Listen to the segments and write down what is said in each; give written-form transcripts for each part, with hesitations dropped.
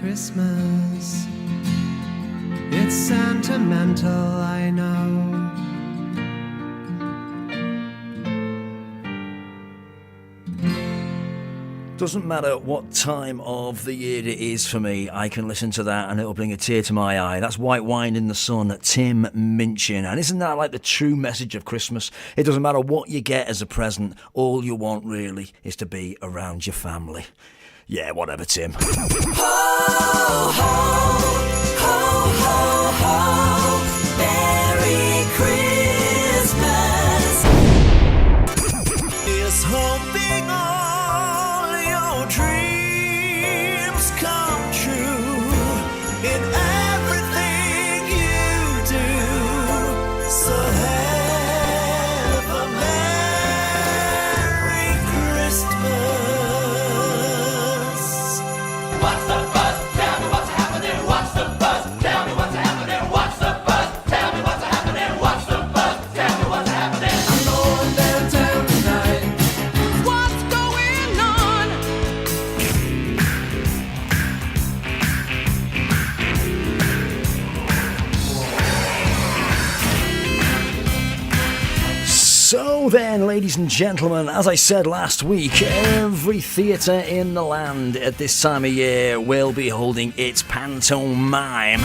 Christmas. It's sentimental, I know. Doesn't matter what time of the year it is for me, I can listen to that and it'll bring a tear to my eye. That's White Wine in the Sun, Tim Minchin. And isn't that like the true message of Christmas? It doesn't matter what you get as a present, all you want really is to be around your family. Yeah, whatever, Tim. Ho, ho, ho, ho, ho. Merry Christmas. Is hoping all your dreams come true in everything you do. So have a Merry Christmas. What's the buzz? Tell me what's happening. What's the buzz? Tell me what's happening. What's the buzz? Tell me what's happening. What's the buzz? Tell me what's happening. I'm going downtown tonight. What's going on? So then, ladies and gentlemen, as I said last week, every theatre in the land at this time of year will be holding its pantomime.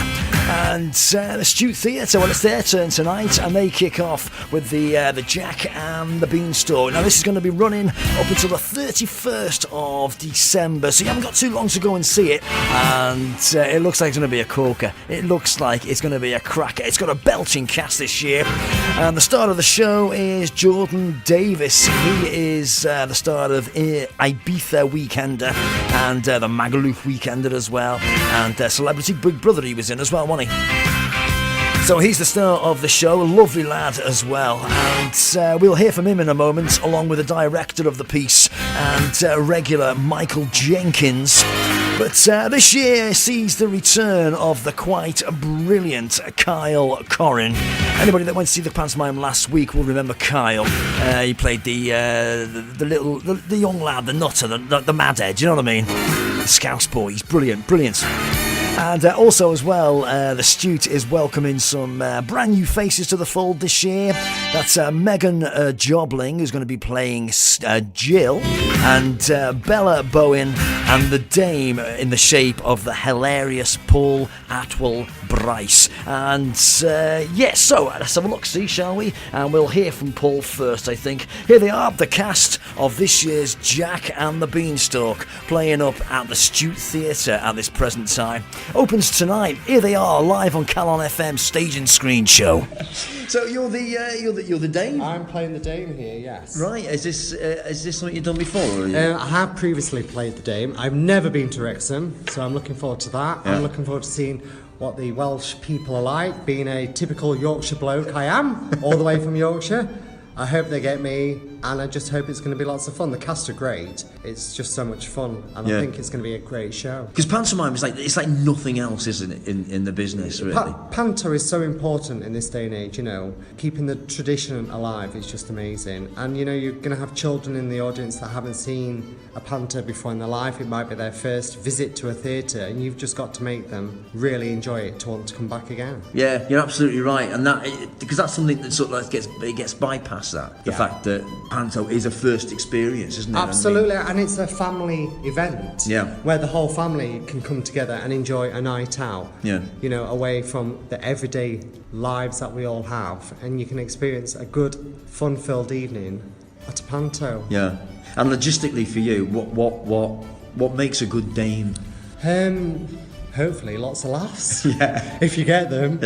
And the Stiwt Theatre, well, it's their turn tonight, and they kick off with the Jack and the Beanstalk. Now, this is going to be running up until the 31st of December, so you haven't got too long to go and see it. And it looks like it's going to be a corker. It looks like it's going to be a cracker. It's got a belching cast this year. And the star of the show is Jordan Davis. He is the star of Ibiza Weekender and the Magaluf Weekender as well. And Celebrity Big Brother he was in as well, wasn't he? So he's the star of the show, a lovely lad as well, and we'll hear from him in a moment, along with the director of the piece and regular Michael Jenkins. But this year sees the return of the quite brilliant Kyle Koren. Anybody that went to see the pantomime last week will remember Kyle. He played the young lad, the nutter, the madhead. You know what I mean? The Scouse boy. He's brilliant. And also as well, the Stiwt is welcoming some brand new faces to the fold this year. That's Megan Jobling, who's going to be playing Jill, and Bella Bowen, and the Dame in the shape of the hilarious Paul Atwell Bryce. And yes, so let's have a look-see, shall we? And we'll hear from Paul first, I think. Here they are, the cast of this year's Jack and the Beanstalk, playing up at the Stiwt Theatre at this present time. Opens tonight. Here they are, live on Calon FM Stage and Screen Show. So you're the Dame? I'm playing the Dame here, yes. Right. Is this something you've done before? I have previously played the Dame. I've never been to Wrexham, so I'm looking forward to that. Yeah. I'm looking forward to seeing what the Welsh people are like, being a typical Yorkshire bloke I am, all the way from Yorkshire. I hope they get me, and I just hope it's going to be lots of fun. The cast are great. It's just so much fun, and I think it's going to be a great show. Because pantomime is like nothing else, isn't it, in the business, really? Panto is so important in this day and age, you know. Keeping the tradition alive is just amazing. And, you know, you're going to have children in the audience that haven't seen a panto before in their life. It might be their first visit to a theatre, and you've just got to make them really enjoy it to want to come back again. Yeah, you're absolutely right. And because that's something that sort of like gets bypassed, the fact that panto is a first experience, isn't it? Absolutely, and it's a family event where the whole family can come together and enjoy a night out, you know, away from the everyday lives that we all have, and you can experience a good, fun-filled evening at a panto. Yeah, and logistically for you, what makes a good Dame? Hopefully lots of laughs, if you get them.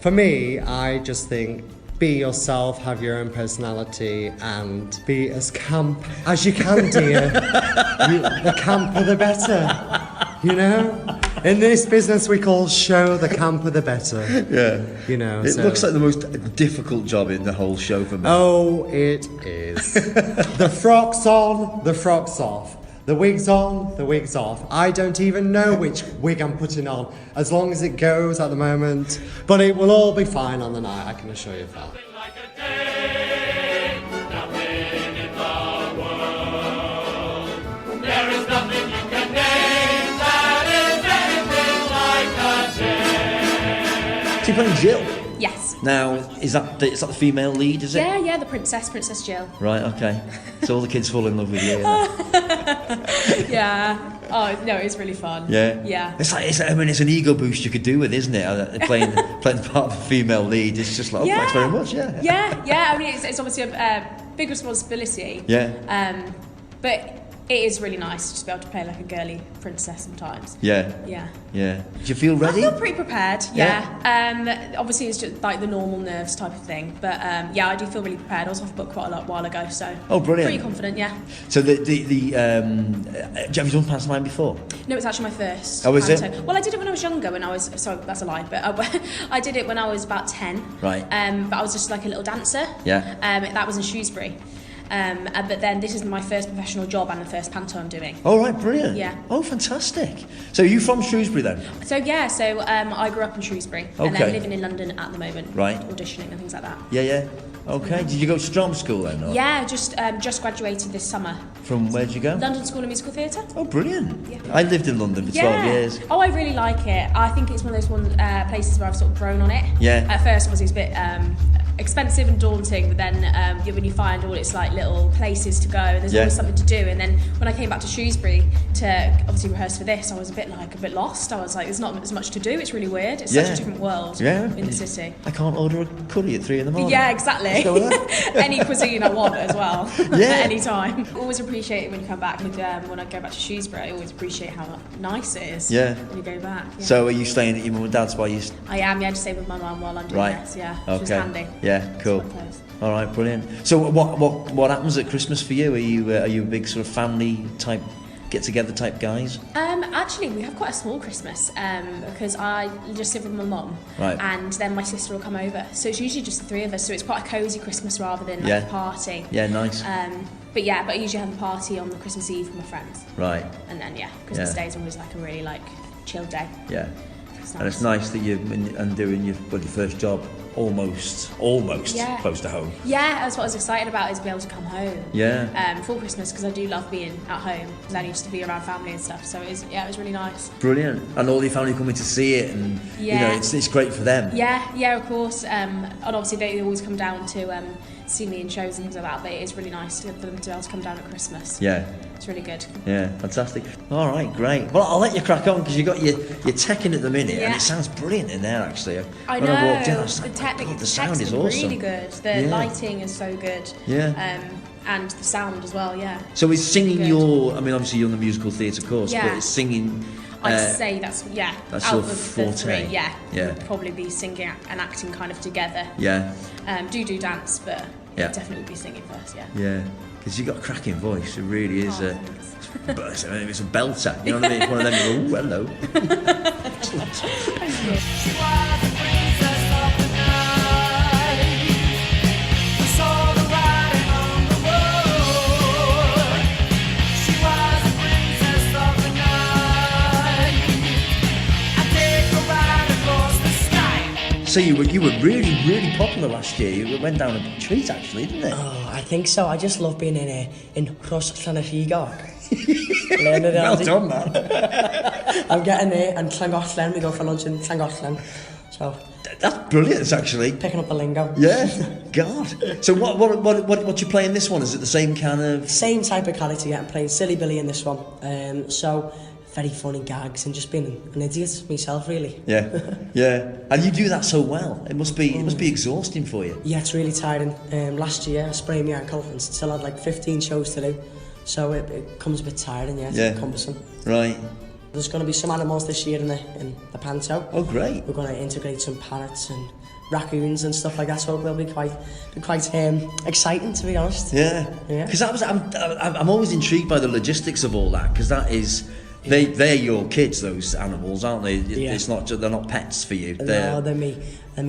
For me, I just think, be yourself, have your own personality, and be as camp as you can, dear. The camper the better, you know? In this business we call show, the camper the better. Yeah. You know, it looks like the most difficult job in the whole show for me. Oh, it is. The frock's on, the frock's off. The wig's on, the wig's off. I don't even know which wig I'm putting on, as long as it goes at the moment. But it will all be fine on the night, I can assure you of that. There is nothing you can name that is you're playing Jill. Yes. Now, is that the female lead, is it? Yeah, the Princess Jill. Right, okay. So all the kids fall in love with you. Yeah. Oh, no, it's really fun. Yeah? Yeah. It's an ego boost you could do with, isn't it? Playing part of a female lead, it's just like, thanks very much, yeah. Yeah. I mean, it's obviously a big responsibility. Yeah. But it is really nice to just be able to play like a girly princess sometimes. Yeah. Yeah. Yeah. Do you feel ready? I feel pretty prepared, yeah. Obviously it's just like the normal nerves type of thing, but yeah, I do feel really prepared. I was off book quite a while ago, so brilliant. Pretty confident, yeah. So have you done pantomime before? No, it's actually my first. Oh, is panto. it? Well, I did it when I was younger. Sorry, that's a lie, but I did it when I was about 10. Right. But I was just like a little dancer. Yeah. That was in Shrewsbury. But then this is my first professional job and the first panto I'm doing. Oh, right, brilliant. Yeah. Oh, fantastic. So are you from Shrewsbury then? So yeah, I grew up in Shrewsbury and then living in London at the moment. Right. Auditioning and things like that. Yeah. Okay. Did you go to drama school then? Or? Yeah, just graduated this summer. From where did you go? London School of Musical Theatre. Oh, brilliant. Yeah. I lived in London for 12 years. Oh, I really like it. I think it's one of those places where I've sort of grown on it. Yeah. At first, obviously, it's a bit expensive and daunting, but then when you find all its like little places to go, there's always something to do. And then when I came back to Shrewsbury to obviously rehearse for this, I was a bit lost. I was like, there's not as much to do. It's really weird. It's such a different world in the city. I can't order a curry at 3 in the morning. Yeah, exactly. Any cuisine I want as well. Yeah. At any time. Always appreciate it when you come back. When I go back to Shrewsbury, I always appreciate how nice it is. Yeah. When you go back. Yeah. So are you staying at your mum and dad's while you? I am. Yeah, just stay with my mum while I'm doing this. Yeah. Okay. Which is handy. Yeah. Cool. All right. Brilliant. So what happens at Christmas for you? Are you a big sort of family type? Get-together type guys? Actually, we have quite a small Christmas because I just live with my mum, right. And then my sister will come over. So it's usually just the three of us. So it's quite a cosy Christmas rather than like a party. Yeah, nice. But I usually have a party on the Christmas Eve with my friends. Right. And then Christmas Day is always like a really chill day. Yeah. Nice. And it's nice that you're doing your first job almost close to home. Yeah, that's what I was excited about, is to be able to come home. Yeah. For Christmas, because I do love being at home, because I used to be around family and stuff. So it was really nice. Brilliant. And all your family coming to see it, and it's great for them. Yeah, of course. And obviously they always come down to see me in shows and things like that. But it is really nice for them to be able to come down at Christmas. Yeah. It's really good. Yeah, fantastic. All right, great. Well, I'll let you crack on because you got your tech in at the minute, and it sounds brilliant in there actually. I know. When I walked in, I was like, the sound is awesome. Really good. The lighting is so good. Yeah. And the sound as well. Yeah. So is singing obviously you're on the musical theatre course, but it's singing. I'd say that's That's out your of the forte. three, would probably be singing and acting kind of together. Yeah. Do dance, but definitely be singing first. Yeah. Yeah, because you've got a cracking voice. It really is. Thanks. But it's a belter. You know what I mean? It's one of them. Oh, hello. Thank you. She was the princess of the night. We saw the writing on the wall. She was the princess of the night. I take a ride across the sky. So you were really popular last year. You went down a treat actually, didn't it? Oh, I think so. I just love being in Rhos. Well done, man. I'm getting there, and Llangollen, we go for lunch in Llangollen. So that's brilliant, actually. Picking up the lingo. Yeah, God. So what you play in this one? Is it the same kind of? Same type of character. Yeah, I'm playing Silly Billy in this one. So very funny gags and just being an idiot myself, really. Yeah. And you do that so well. It must be exhausting for you. Yeah, it's really tiring. Last year I sprained my ankle and still had like 15 shows to do. So it comes a bit tiring, it's cumbersome. Right. There's going to be some animals this year in the panto. Oh, great. We're going to integrate some parrots and raccoons and stuff like that, so it'll be quite exciting, to be honest. Yeah. Because I'm always intrigued by the logistics of all that, because that is they're your kids, those animals, aren't they? Yeah. It's not, they're not pets for you. No, they're me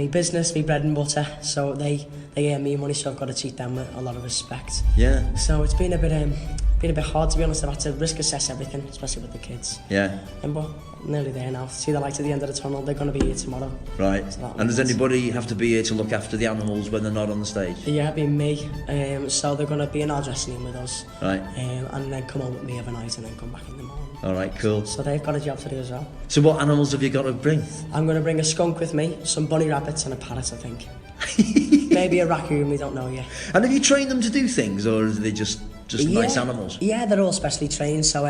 business, me bread and butter. So they earn me money, so I've got to treat them with a lot of respect. Yeah. So it's been a bit been a bit hard, to be honest. I've had to risk assess everything, especially with the kids. Yeah. But nearly there now. See the light at the end of the tunnel. They're going to be here tomorrow. Right. So And does anybody have to be here to look after the animals when they're not on the stage? Yeah, it'll be me. So they're going to be in our dressing room with us. Right. And then come home with me overnight and then come back in the morning. All right, cool. So they've got a job to do as well. So what animals have you got to bring? I'm going to bring a skunk with me, some bunny rabbits and a parrot, I think. Maybe a raccoon, we don't know yet. And have you trained them to do things, or are they just nice animals? Yeah, they're all specially trained. So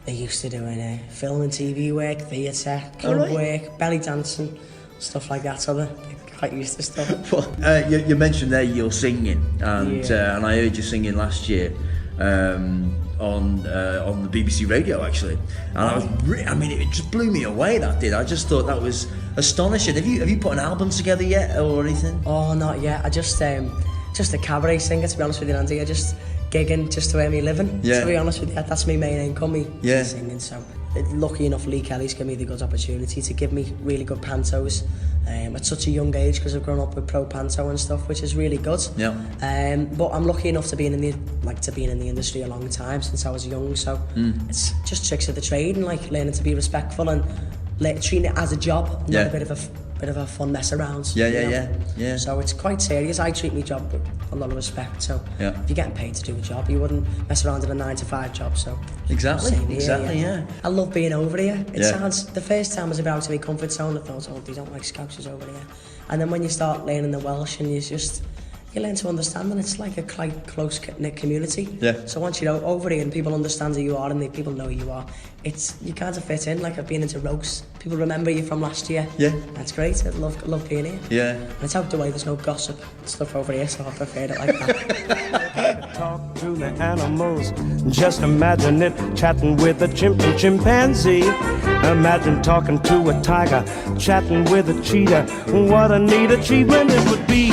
they're used to doing film and TV work, theatre, club work, belly dancing, stuff like that. So they're quite used to stuff. Well, you mentioned there you're singing, and I heard you singing last year on the BBC radio actually, and I was I mean it just blew me away, that did. I just thought that was astonishing. Have you put an album together yet or anything? Oh, not yet. I just a cabaret singer, to be honest with you, Andy. I just gigging just to earn me living. To be honest with you, that's my main income, me singing. So lucky enough, Lee Kelly's given me the good opportunity to give me really good pantos at such a young age, because I've grown up with pro panto and stuff, which is really good. Yeah. But I'm lucky enough to be in the industry a long time, since I was young. So it's just tricks of the trade, and like learning to be respectful and treating it as a job, not a bit of a fun mess around. Yeah. So it's quite serious. I treat my job with a lot of respect. So if you're getting paid to do a job, you wouldn't mess around in a 9-to-5 job. So exactly. I love being over here. It sounds, the first time I was about to my comfort zone, I thought, oh, they don't like Scousers over here. And then when you start learning the Welsh, and you learn to understand, and it's like a quite close-knit community. Yeah. So once you're over here and people understand who you are and people know who you are, you kind of fit in. Like I've been into Rhos. People remember you from last year. Yeah. That's great. I love being here. Yeah. And it's out the way, there's no gossip and stuff over here, so I prefer it like that. Talk to the animals, just imagine it, chatting with a chimp and chimpanzee. Imagine talking to a tiger, chatting with a cheetah. What a neat achievement it would be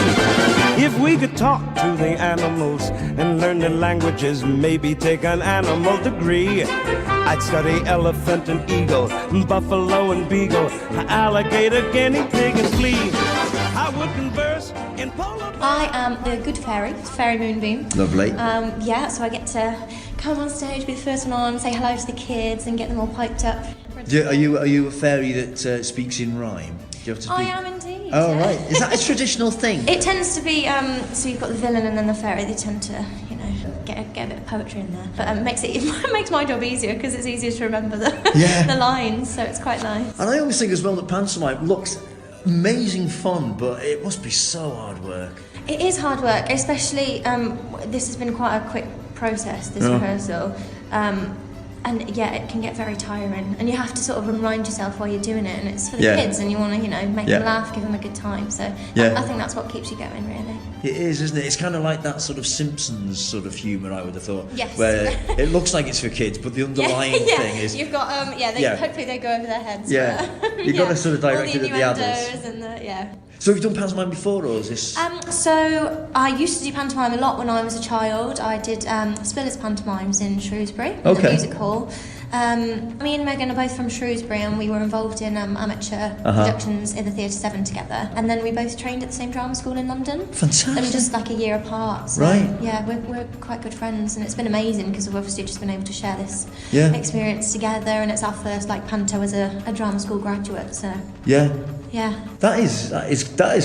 if we could talk to the animals and learn their languages, maybe take an animal degree. I'd study elephant and eagle, buffalo and beagle, alligator, guinea pig and flea. I would converse in polar. I am the good fairy, Fairy Moonbeam. Lovely. So I get to come on stage, be the first one on, say hello to the kids and get them all piped up. Are you a fairy that speaks in rhyme? Do you have to speak? I am indeed. Oh, yeah. right. Is that a traditional thing? It tends to be, so you've got the villain and then the fairy, they tend to, get a bit of poetry in there. But it makes my job easier, because it's easier to remember the lines, so it's quite nice. And I always think as well that pantomime looks amazing fun, but it must be so hard work. It is hard work, especially, this has been quite a quick process, this rehearsal. And it can get very tiring, and you have to sort of remind yourself while you're doing it, and it's for the kids, and you want to, make them laugh, give them a good time. So I think that's what keeps you going, really. It is, isn't it? It's kind of like that sort of Simpsons sort of humour, I would have thought. Yes. Where it looks like it's for kids, but the underlying thing is... You've got, hopefully they go over their heads. Yeah. You've got to sort of direct it at the adults. And So have you done pantomime before, or is this... So I used to do pantomime a lot when I was a child. I did Spiller's pantomimes in Shrewsbury, in the music hall. Me and Megan are both from Shrewsbury, and we were involved in amateur productions in the Theatre 7 together. And then we both trained at the same drama school in London. Fantastic. And just like a year apart. So, right. Yeah, we're quite good friends, and it's been amazing because we've obviously just been able to share this experience together, and it's our first panto as a drama school graduate. So yeah. Yeah. That is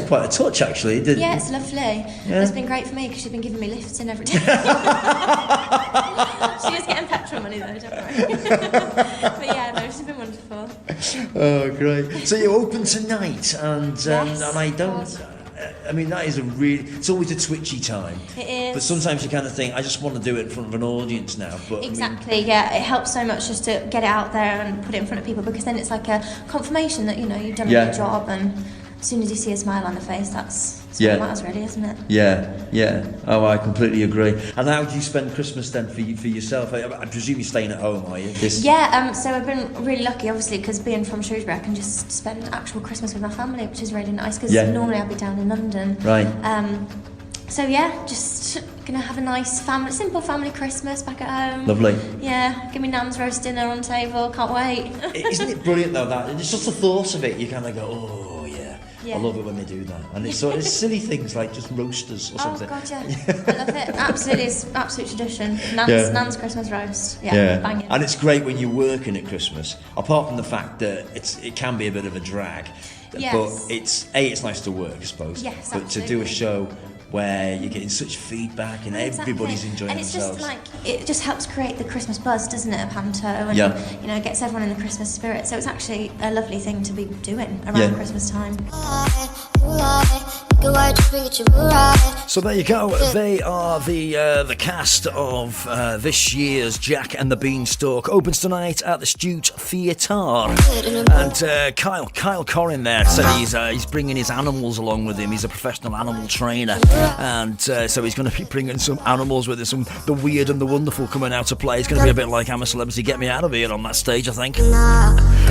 quite a touch, actually. Yeah, it's lovely. Yeah. It's been great for me because she's been giving me lifts in every day. She is getting petrol money though, don't worry. But yeah, no, she's been wonderful. Oh, great. So you're open tonight, and I don't... I mean, that is it's always a twitchy time. It is. But sometimes you kind of think, I just want to do it in front of an audience now. But exactly, it helps so much just to get it out there and put it in front of people, because then it's like a confirmation that, you've done a good job, and as soon as you see a smile on the face, that's what matters really, isn't it? Yeah. Oh, I completely agree. And how do you spend Christmas then for yourself? I presume you're staying at home, are you? So I've been really lucky, obviously, because being from Shrewsbury, I can just spend actual Christmas with my family, which is really nice, because normally I'd be down in London. Right. Just gonna have a nice simple family Christmas back at home. Lovely. Yeah, give me Nan's roast dinner on table, can't wait. Isn't it brilliant though, that it's just the thought of it, you kind of go, oh yeah. Yeah. I love it when they do that. And it's silly things like just roasters or something. Oh God, yeah. I love it. Absolutely, it's absolute tradition. Nan's Christmas roast. Yeah, banging. And it's great when you're working at Christmas, apart from the fact that it can be a bit of a drag. Yes. But it's nice to work, I suppose. Yes, but absolutely. to do a show where you're getting such feedback and everybody's enjoying and it's themselves. just like, it just helps create the Christmas buzz, doesn't it, a panto, and you know, it gets everyone in the Christmas spirit, so it's actually a lovely thing to be doing around Christmas time. So there you go. They are the cast of this year's Jack and the Beanstalk. Opens tonight at the Stiwt Theatre. And Kyle Koren there said he's bringing his animals along with him. He's a professional animal trainer, and so he's going to be bringing some animals with him. The weird and the wonderful coming out to play. It's going to be a bit like I'm a Celebrity, Get Me Out of Here on that stage, I think.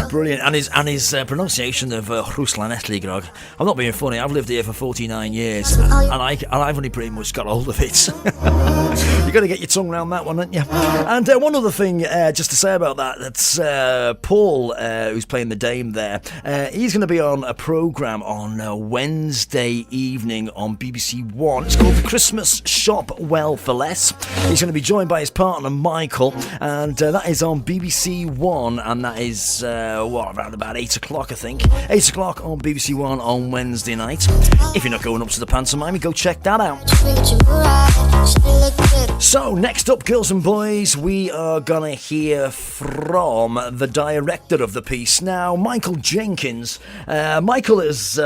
Brilliant. And his pronunciation of Rhos Grog. I'm not being funny. I've lived here for 49 years, and I've only pretty much got hold of it. You've got to get your tongue around that one, haven't you? And one other thing, just to say about that's Paul, who's playing the Dame there. He's going to be on a programme on Wednesday evening on BBC One. It's called Christmas Shop Well for Less. He's going to be joined by his partner Michael, and that is on BBC One, and that is around about 8 o'clock, I think. 8 o'clock on BBC One on Wednesday night. If you're not going up to the pantomime, go check that out. So next up, girls and boys, we are gonna hear from the director of the piece. Now, Michael Jenkins. Michael is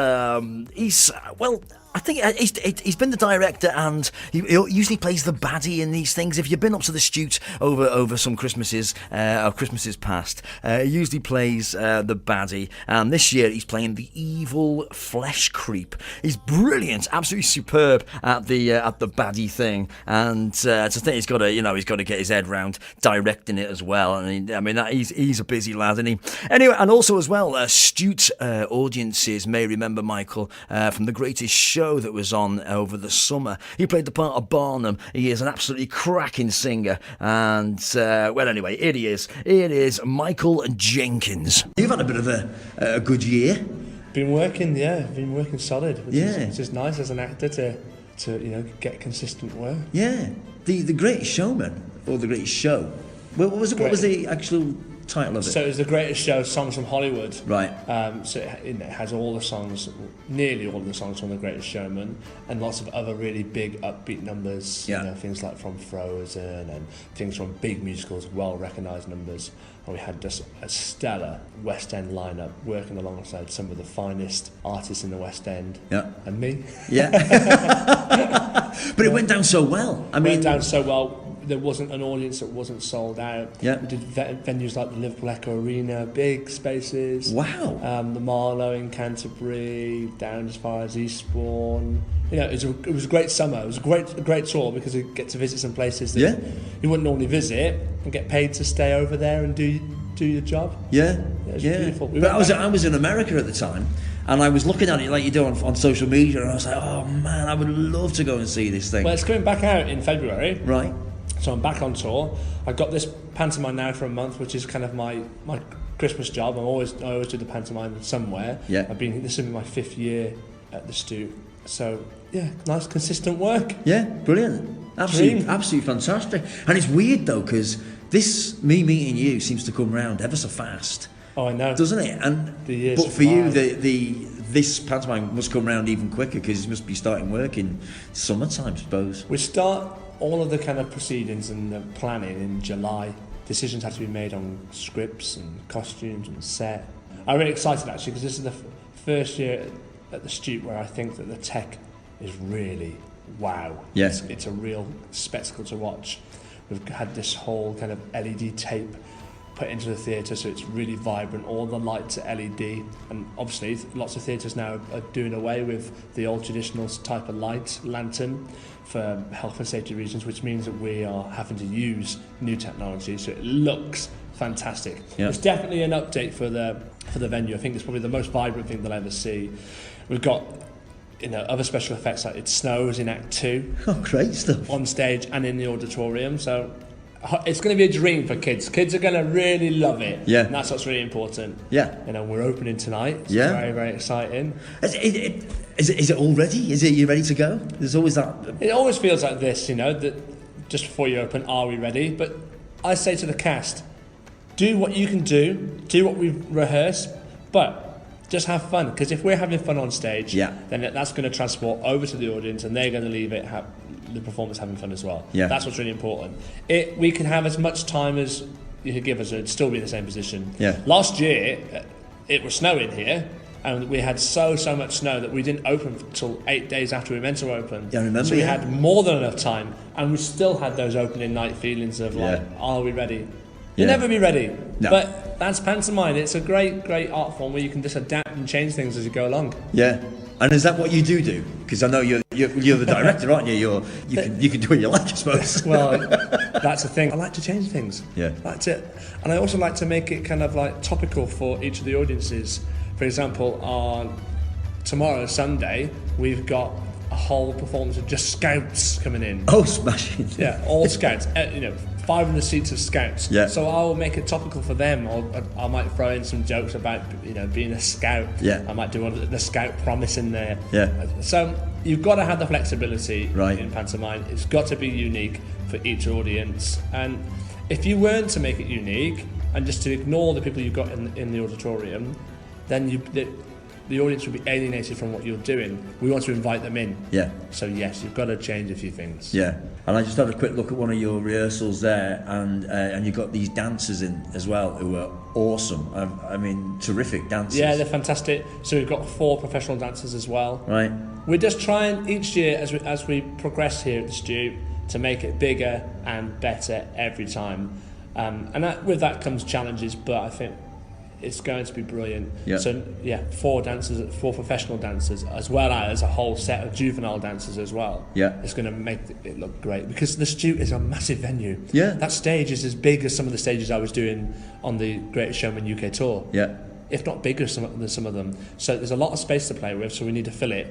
I think he's been the director, and he usually plays the baddie in these things. If you've been up to the Stiwt over some Christmases past, he usually plays the baddie, and this year he's playing the evil flesh creep. He's brilliant, absolutely superb at the baddie thing, and I think he's got to get his head round directing it as well. And he's a busy lad, isn't he? Anyway, and also as well, Stiwt audiences may remember Michael from The Greatest Show that was on over the summer. He played the part of Barnum. He is an absolutely cracking singer, and anyway, it is Michael Jenkins. You've had a bit of a good year. Been working solid, which is nice as an actor to get consistent work. Yeah, the Greatest Showman or The Greatest Show. What was the actual title of it? So it was The Greatest Show, Songs from Hollywood. Right. So it has all the songs, nearly all of the songs from The Greatest Showman, and lots of other really big upbeat numbers. Yeah. Things like from Frozen and things from big musicals, well-recognised numbers. And we had just a stellar West End lineup working alongside some of the finest artists in the West End. Yeah. And me. Yeah. But it went down so well. Went down so well. There wasn't an audience that wasn't sold out. Yeah. We did venues like the Liverpool Echo Arena, big spaces. Wow. The Marlow in Canterbury, down as far as Eastbourne. It was a great summer. It was a great tour because you get to visit some places that you wouldn't normally visit and get paid to stay over there and do your job. Yeah. It was beautiful. But I was in America at the time, and I was looking at it like you do on social media, and I was like, oh man, I would love to go and see this thing. Well, it's coming back out in February. Right. So I'm back on tour. I've got this pantomime now for a month, which is kind of my Christmas job. I always do the pantomime somewhere. Yeah. This will be my 5th year at the Stiwt. So yeah, nice consistent work. Yeah, brilliant. Absolutely fantastic. And it's weird though, because me meeting you seems to come round ever so fast. Oh, I know. Doesn't it? And but for you, this pantomime must come round even quicker because you must be starting work in summertime, I suppose. We start all of the kind of proceedings and the planning in July. Decisions have to be made on scripts and costumes and set. I'm really excited actually because this is the first year at the Stiwt where I think that the tech is really wow. Yes. It's a real spectacle to watch. We've had this whole kind of LED tape put into the theatre so it's really vibrant, all the lights are LED, and obviously lots of theatres now are doing away with the old traditional type of light, lantern, for health and safety reasons, which means that we are having to use new technology so it looks fantastic. Yeah. It's definitely an update for the venue. I think it's probably the most vibrant thing that I'll ever see. We've got other special effects, like it snows in Act 2. Oh, great stuff. On stage and in the auditorium, so It's going to be a dream for kids. Kids are going to really love it. Yeah. And that's what's really important. Yeah. You know, we're opening tonight. It's Yeah. very, very exciting. Is it all ready? Is it you ready to go? There's always that. It always feels like this, you know, that just before you open, are we ready? But I say to the cast, do what you can do what we've rehearsed, but just have fun. Because if we're having fun on stage, then that's going to transport over to the audience, and they're going to leave it the performance having fun as well. Yeah. That's what's really important. We can have as much time as you could give us, and still be in the same position. Yeah. Last year, it was snowing here, and we had so much snow that we didn't open until 8 days after we were meant to open. Yeah, I remember. So we had more than enough time, and we still had those opening night feelings of like, are we ready? You'll never be ready. No. But that's pantomime. It's a great art form where you can just adapt and change things as you go along. Yeah. And is that what you do? Because I know you're the director, aren't you? You can do what you like, I suppose. Well, that's the thing. I like to change things. Yeah. That's it. And I also like to make it kind of like topical for each of the audiences. For example, on tomorrow, Sunday, we've got a whole performance of just scouts coming in. Oh, smashing. Yeah, all scouts. 500 seats of scouts. Yeah. So I will make it topical for them, or I might throw in some jokes about being a scout. Yeah. I might do the scout promise in there. Yeah. So you've got to have the flexibility in pantomime. It's got to be unique for each audience, and if you weren't to make it unique and just to ignore the people you've got in the auditorium, then the audience will be alienated from what you're doing. We want to invite them in. Yeah. So yes, you've got to change a few things. Yeah. And I just had a quick look at one of your rehearsals there, and you've got these dancers in as well who are awesome. I mean, terrific dancers. Yeah, they're fantastic. So we've got 4 professional dancers as well. Right. We're just trying each year as we progress here at the Stiwt to make it bigger and better every time. With that comes challenges, but I think it's going to be brilliant. Yeah. So 4 professional dancers, as well as a whole set of juvenile dancers as well. Yeah. It's going to make it look great, because the Stiwt is a massive venue. Yeah. That stage is as big as some of the stages I was doing on the Greatest Showman UK tour. Yeah. If not bigger than some of them. So there's a lot of space to play with, so we need to fill it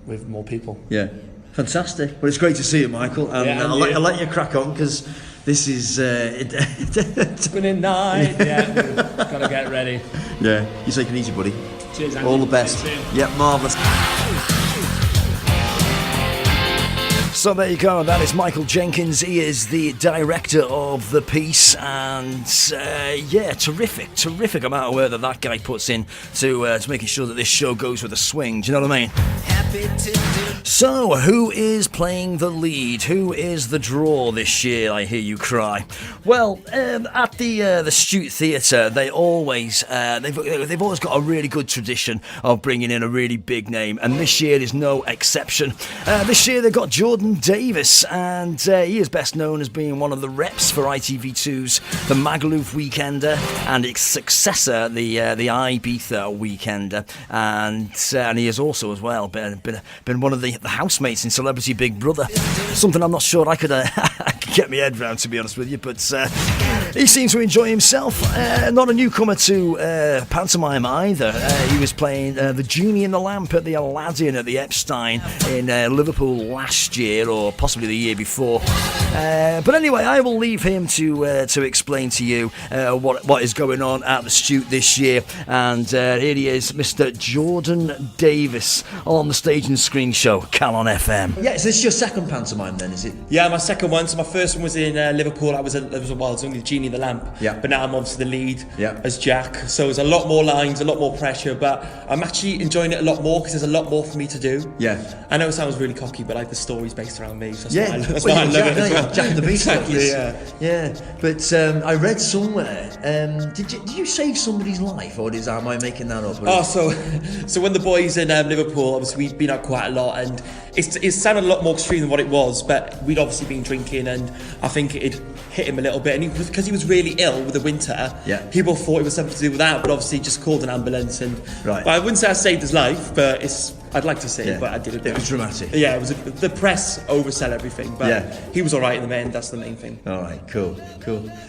with more people. Yeah. Fantastic. Well, it's great to see you, Michael. And I'll let you crack on, because this is... It's been a night. Yeah, we've got to get ready. Yeah. You take it easy, buddy. Cheers, Andy. All the best. Yeah, marvellous. So there you go, that is Michael Jenkins. He is the director of the piece, and terrific amount of work that guy puts in to making sure that this show goes with a swing. Do you know what I mean? So, who is playing the lead? Who is the draw this year, I hear you cry? Well, at the Stiwt Theatre, they've always got a really good tradition of bringing in a really big name, and this year is no exception. This year they've got Jordan Davis, and he is best known as being one of the reps for ITV2's The Magaluf Weekender and its successor, the Ibiza Weekender, and he has also as well been one of the housemates in Celebrity Big Brother. Something I'm not sure I could get my head round, to be honest with you, but he seems to enjoy himself. Not a newcomer to pantomime either. He was playing the Genie in the Lamp at the Aladdin at the Epstein in Liverpool last year, or possibly the year before. But anyway, I will leave him to explain to you what is going on at the Stiwt this year. And here he is, Mr. Jordan Davis, on the Stage and Screen Show, Calon FM. Yeah, so this is your second pantomime then, is it? Yeah, my second one. So my first one was in Liverpool. I was only the Genie in the Lamp. Yeah. But now I'm obviously the lead as Jack. So there's a lot more lines, a lot more pressure, but I'm actually enjoying it a lot more because there's a lot more for me to do. Yeah. I know it sounds really cocky, but like the story's based around me. So that's why I love it as well. Jack and the Beanstalk. Exactly, yeah. But I read somewhere. Did you save somebody's life, or am I making that up? Oh, so when the boys in Liverpool, obviously we'd been out quite a lot, and it sounded a lot more extreme than what it was. But we'd obviously been drinking, and I think it hit him a little bit. And because he was really ill with the winter, people thought it was something to do with that. But obviously, just called an ambulance, and right. But I wouldn't say I saved his life, but I'd like to say, Yeah. but I didn't. It was dramatic. Yeah, it was the press oversell everything, but Yeah. he was all right in the end. That's the main thing. All right, cool.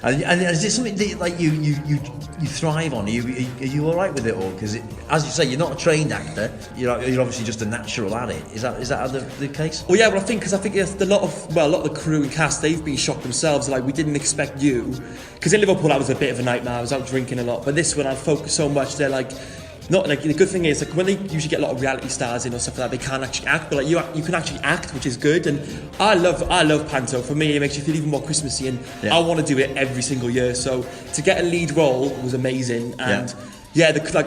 And is it something that like you thrive on? Are you all right with it all? Because as you say, you're not a trained actor. You're obviously just a natural at it. Is that the case? Well, yeah, but I think a lot of the crew and cast, they've been shocked themselves. Like, we didn't expect you, because in Liverpool that was a bit of a nightmare. I was out drinking a lot, but this one I focused so much. They're like. Not like the good thing is like when they usually get a lot of reality stars in or stuff like that, they can't actually act, but like you can actually act, which is good. And I love panto. For me, it makes you feel even more Christmassy, and I want to do it every single year. So to get a lead role was amazing, and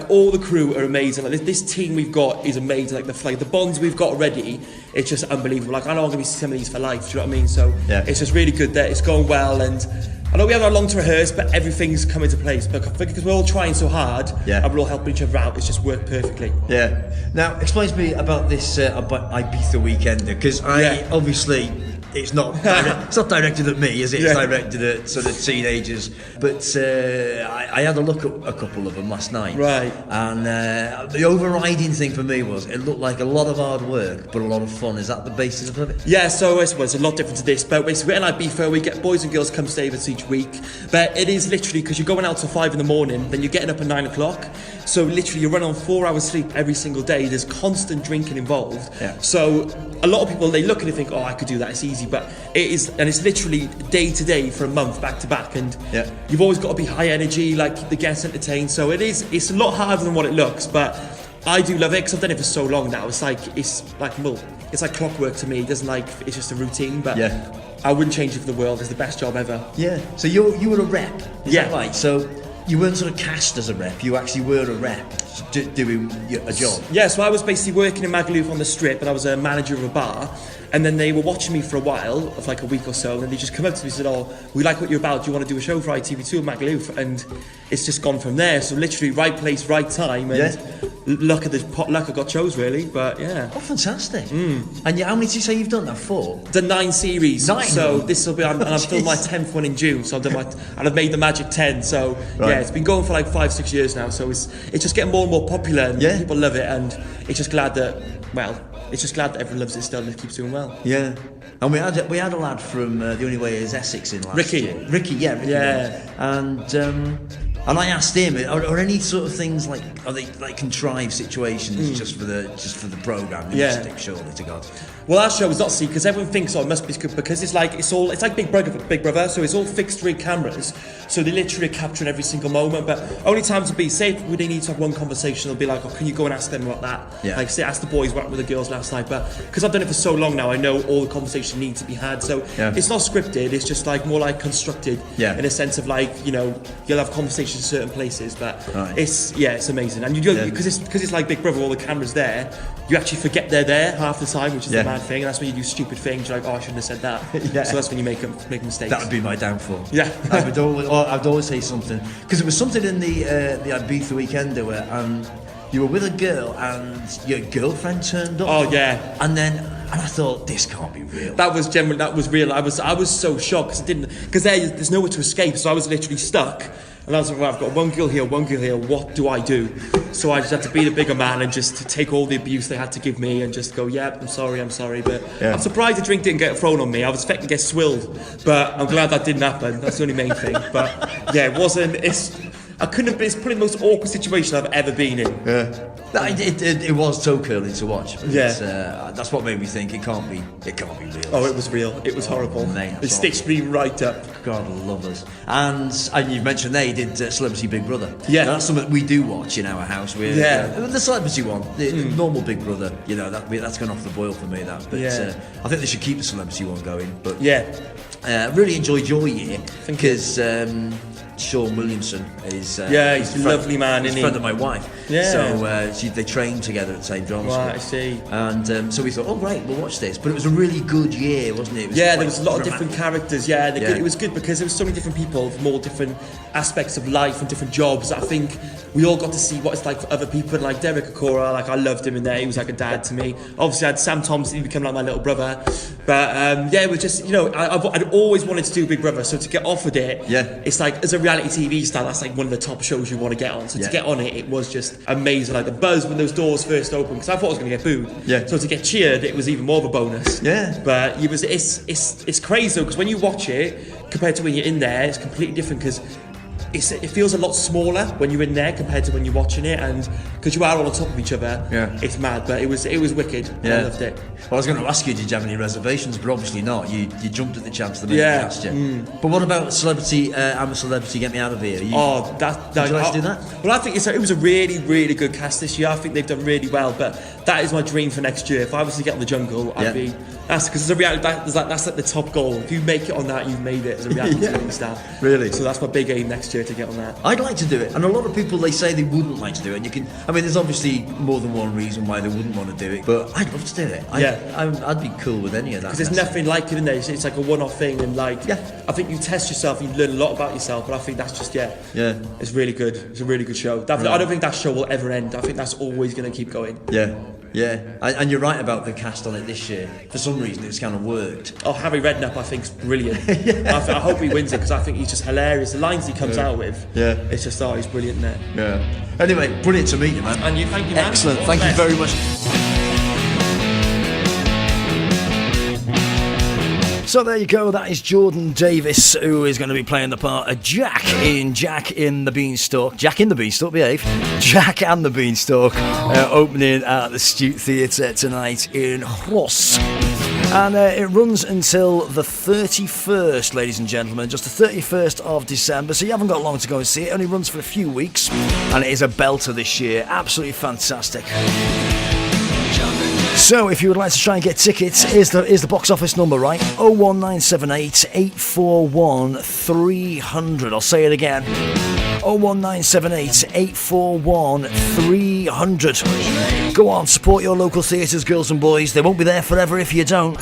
all the crew are amazing. Like this team we've got is amazing. Like the bonds we've got already, it's just unbelievable. Like I know I'm gonna be some of these for life. Do you know what I mean? So it's just really good that it's going well, and I know we haven't long to rehearse, but everything's come into place because we're all trying so hard and we're all helping each other out. It's just worked perfectly. Yeah. Now, explain to me about this about Ibiza Weekender, because obviously it's not it's not directed at me, is it? It's directed at sort of teenagers. But I had a look at a couple of them last night. Right. And the overriding thing for me was it looked like a lot of hard work, but a lot of fun. Is that the basis of it? Yeah, so it's a lot different to this, but basically we're in Ibiza, we get boys and girls come stay with us each week, but it is literally, because you're going out till 5 a.m, then you're getting up at 9 o'clock, so literally you're running on 4 hours sleep every single day. There's constant drinking involved. So a lot of people, they look and they think, oh, I could do that, it's easy, but it is, and it's literally day to day for a month, back to back, and you've always got to be high energy, like the guests entertained. So it's a lot harder than what it looks, but I do love it because I've done it for so long now. It's like clockwork to me. It doesn't it's just a routine, but I wouldn't change it for the world. It's the best job ever. Yeah. So you were a rep, is that right? So you weren't sort of cast as a rep. You actually were a rep doing a job. Yeah. So I was basically working in Magaluf on the strip, and I was a manager of a bar. And then they were watching me for a while, of like a week or so, and then they just come up to me and said, oh, we like what you're about, do you want to do a show for ITV2 in Magaluf? And it's just gone from there. So literally right place, right time, and luck of the pot luck I got chose, really. But yeah. Oh, fantastic. And how many did you say you've done that for? Done 9 series. 9? So this will be, and I've filmed my 10th one in June, so and I've made the magic 10. So yeah, it's been going for like 5-6 years now, so it's just getting more and more popular, and people love it, and it's just glad that, everyone loves it still and it keeps doing well. Yeah. And we had a lad from The Only Way Is Essex in last year. Ricky. And I asked him, are any sort of things are they like contrived situations just for the programme? Stick surely to God. Well, our show is not see, because everyone thinks it must be good, because it's like Big Brother, so it's all fixed rig cameras, so they literally are capturing every single moment. But only times to be safe, they need to have one conversation. They'll be like, oh, can you go and ask them about that? Yeah. Like say, ask the boys what happened with the girls last night. But because I've done it for so long now, I know all the conversations need to be had. So it's not scripted. It's just more like constructed in a sense of you'll have conversations in certain places. But it's amazing. And you do because it's like Big Brother, all the cameras there. You actually forget they're there half the time, which is the mad thing, and that's when you do stupid things. You're like, oh, I shouldn't have said that. So that's when you make mistakes. That would be my downfall. Yeah. I'd always say something, because it was something in the Ibiza Weekender where you were with a girl and your girlfriend turned up. Oh yeah. And I thought, this can't be real. That was real. I was so shocked because there's nowhere to escape, so I was literally stuck. And I was like, well, I've got one girl here, what do I do? So I just had to be the bigger man and just take all the abuse they had to give me and just go, I'm sorry. But I'm surprised the drink didn't get thrown on me. I was expecting to get swilled, but I'm glad that didn't happen. That's the only main thing. But yeah, it's probably the most awkward situation I've ever been in. Yeah. It was so curling to watch. Yeah. That's what made me think it can't be real. Oh, it was real. It was horrible. Mate, it stitched me right up. God love us. And you've mentioned there you did Celebrity Big Brother. Yeah. Now, that's something we do watch in our house. The Celebrity one, the normal Big Brother, that's gone off the boil for me, that. But I think they should keep the Celebrity one going. But really enjoyed your year because Sean Williamson is he's a lovely man, he's isn't a friend of my wife. Yeah. So they trained together at the same drama school. Right, I see. And so we thought, oh great, we'll watch this. But it was a really good year, wasn't it? There was a lot of different characters. It was good because there was so many different people from all different aspects of life and different jobs. I think we all got to see what it's like for other people. And like Derek Okora, like I loved him in there. He was like a dad to me. Obviously, I had Sam Thompson, he became like my little brother. But yeah, it was just, you know, I'd always wanted to do Big Brother. So to get offered it, it's like, as a reality TV star, that's like one of the top shows you want to get on. So to get on it, it was just amazing. Like the buzz when those doors first opened, because I thought I was going to get booed. Yeah. So to get cheered, it was even more of a bonus. Yeah. But it's crazy though, because when you watch it compared to when you're in there, it's completely different, because it feels a lot smaller when you're in there compared to when you're watching it, and because you are all on top of each other, it's mad. But it was wicked. I loved it. Well, I was going to ask you, did you have any reservations? But obviously not. You jumped at the chance to make it last year. But what about celebrity? I'm a celebrity. Get me out of here. Would you like to do that? Well, I think it was a really, really good cast this year. I think they've done really well. But that is my dream for next year. If I was to get on the Jungle, I'd be. That's because it's a reality. That's like the top goal. If you make it on that, you've made it as a reality TV star. Really. So that's my big aim next year, to get on that. I'd like to do it, and a lot of people, they say they wouldn't like to do it. And you can, I mean, there's obviously more than one reason why they wouldn't want to do it. But I'd love to do it. I'd be cool with any of that. Because there's nothing like it in there. It's like a one-off thing, and like I think you test yourself, you learn a lot about yourself. But I think that's just it's really good. It's a really good show. I don't think that show will ever end. I think that's always going to keep going. Yeah, and you're right about the cast on it this year. For some reason, it's kind of worked. Oh, Harry Redknapp, I think, is brilliant. I hope he wins it, because I think he's just hilarious. The lines he comes out with, it's just, he's brilliant there. Yeah. Anyway, brilliant to meet you, man. And you, thank you, man. Excellent, thank you very much. So there you go, that is Jordan Davis, who is going to be playing the part of Jack in the Beanstalk. Jack in the Beanstalk, behave. Jack and the Beanstalk, opening at the Stiwt Theatre tonight in Rhos. And it runs until the 31st, ladies and gentlemen, just the 31st of December, so you haven't got long to go and see it. It only runs for a few weeks, and it is a belter this year. Absolutely fantastic. So, if you would like to try and get tickets, here's the box office number, right? 01978 841 300. I'll say it again. 01978 841 300. Go on, support your local theatres, girls and boys. They won't be there forever if you don't.